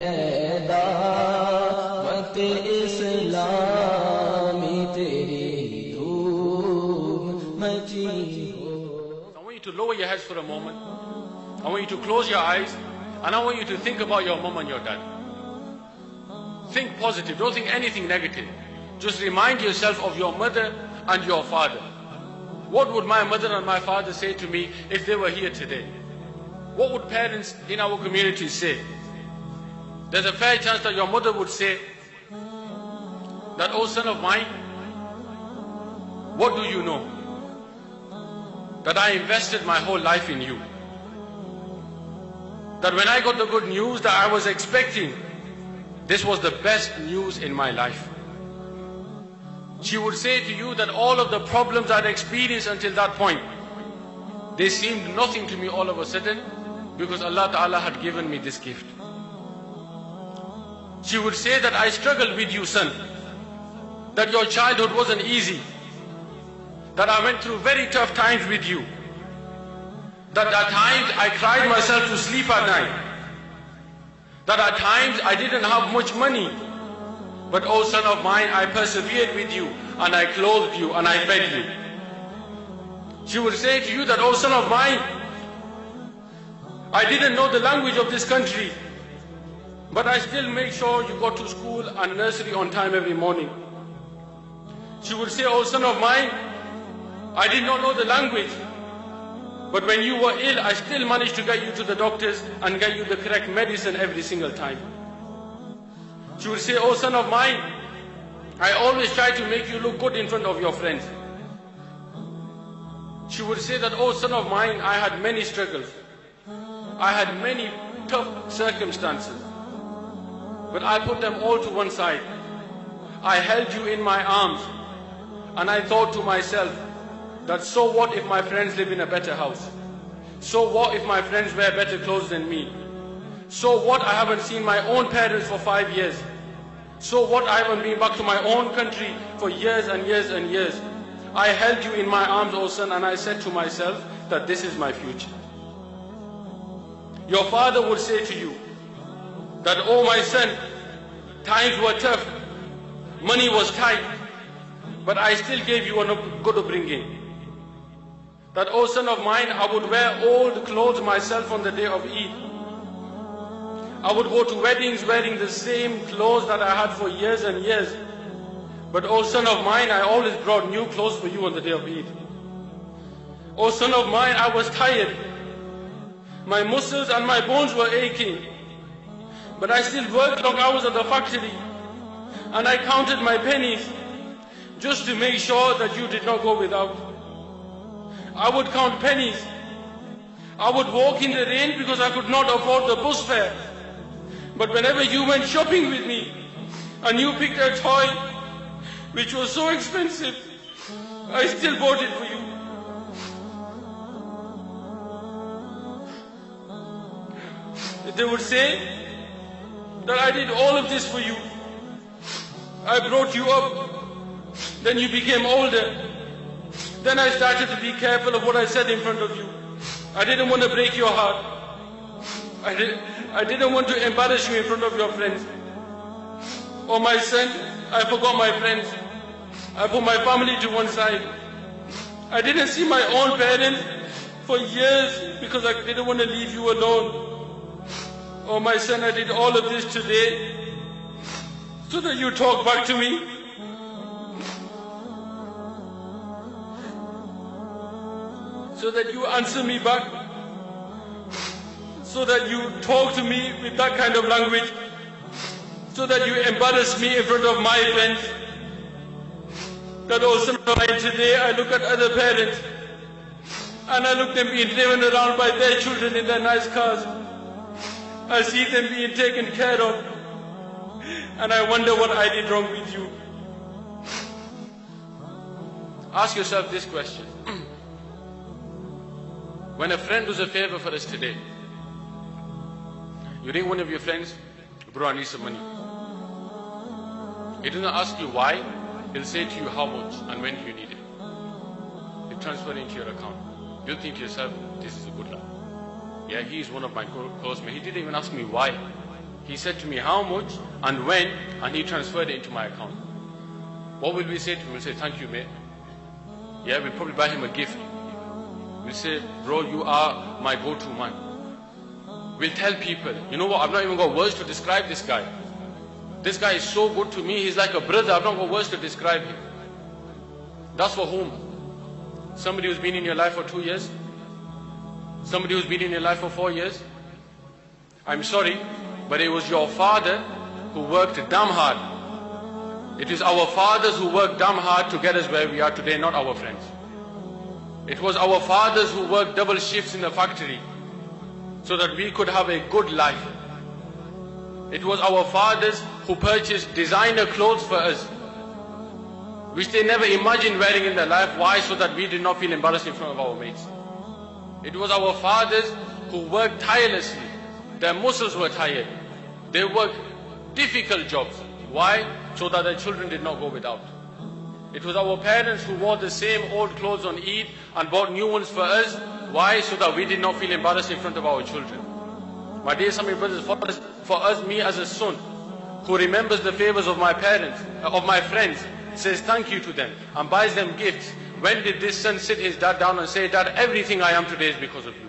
दावत इस्लामी तेरी धूम मची हो. I want you to lower your heads for a moment. I want you to close your eyes, and I want you to think about your mom and your dad. Think positive, don't think anything negative. Just remind yourself of your mother and your father. What would my mother and my father say to me if they were here today? What would parents in our community say? There's a fair chance that your mother would say that, "Oh son of mine, what do you know? That I invested my whole life in you. That when I got the good news that I was expecting, this was the best news in my life." She would say to you that all of the problems I'd experienced until that point, they seemed nothing to me all of a sudden because Allah Ta'ala had given me this gift. She would say that I struggled with you, son, that your childhood wasn't easy, that I went through very tough times with you, that at times I cried myself to sleep at night, that at times I didn't have much money, but oh son of mine, I persevered with you and I clothed you and I fed you. She would say to you that, "Oh son of mine, I didn't know the language of this country, but I still made sure you got to school and nursery on time every morning." She would say, "Oh son of mine, I did not know the language, but when you were ill, I still managed to get you to the doctors and get you the correct medicine every single time." She would say, "Oh son of mine, I always try to make you look good in front of your friends." She would say that, "Oh son of mine, I had many struggles. I had many tough circumstances, but I put them all to one side. I held you in my arms and I thought to myself that so what if my friends live in a better house? So what if my friends wear better clothes than me? So what I haven't seen my own parents for 5 years? So what I haven't been back to my own country for years and years and years? I held you in my arms, O son, and I said to myself that this is my future." Your father would say to you that, "Oh my son, times were tough, money was tight, but I still gave you a good upbringing. That, oh son of mine, I would wear old clothes myself on the day of Eid. I would go to weddings wearing the same clothes that I had for years and years. But oh son of mine, I always brought new clothes for you on the day of Eid. Oh son of mine, I was tired. My muscles and my bones were aching. But I still worked long hours at the factory. And I counted my pennies just to make sure that you did not go without. I would count pennies. I would walk in the rain because I could not afford the bus fare. But whenever you went shopping with me and you picked a toy which was so expensive, I still bought it for you. They would say that I did all of this for you. I brought you up. Then you became older. Then I started to be careful of what I said in front of you. I didn't want to break your heart. I didn't want to embarrass you in front of your friends. Oh my son, I forgot my friends. I put my family to one side. I didn't see my own parents for years because I didn't want to leave you alone. Oh my son, I did all of this today so that you talk back to me. So that you answer me back. So that you talk to me with that kind of language. So that you embarrass me in front of my friends. That also today I look at other parents and I look them being driven around by their children in their nice cars. I see them being taken care of and I wonder what I did wrong with you. Ask yourself this question. When a friend does a favor for us today, you ring one of your friends, "Bro, I need some money." He doesn't ask you why, he'll say to you how much and when do you need it. He'll transfer it into your account. You'll think to yourself, this is a good luck. Yeah, he is one of my close mates. He didn't even ask me why. He said to me, how much and when, and he transferred it into my account. What will we say to him? We'll say, thank you, mate. Yeah, we'll probably buy him a gift. We'll say, bro, you are my go-to man. We'll tell people, you know what, I've not even got words to describe this guy. This guy is so good to me, he's like a brother, I've not got words to describe him. That's for whom? Somebody who's been in your life for 2 years? Somebody who's been in your life for 4 years? I'm sorry, but it was your father who worked damn hard. It is our fathers who worked damn hard to get us where we are today, not our friends. It was our fathers who worked double shifts in the factory so that we could have a good life. It was our fathers who purchased designer clothes for us, which they never imagined wearing in their life. Why? So that we did not feel embarrassed in front of our mates. It was our fathers who worked tirelessly. Their muscles were tired. They worked difficult jobs. Why? So that their children did not go without. It was our parents who wore the same old clothes on Eid and bought new ones for us. Why? So that we did not feel embarrassed in front of our children. My dear Islamic brothers, for us, me as a son, who remembers the favors of my parents, of my friends, says thank you to them and buys them gifts. When did this son sit his dad down and say, Dad, everything I am today is because of you?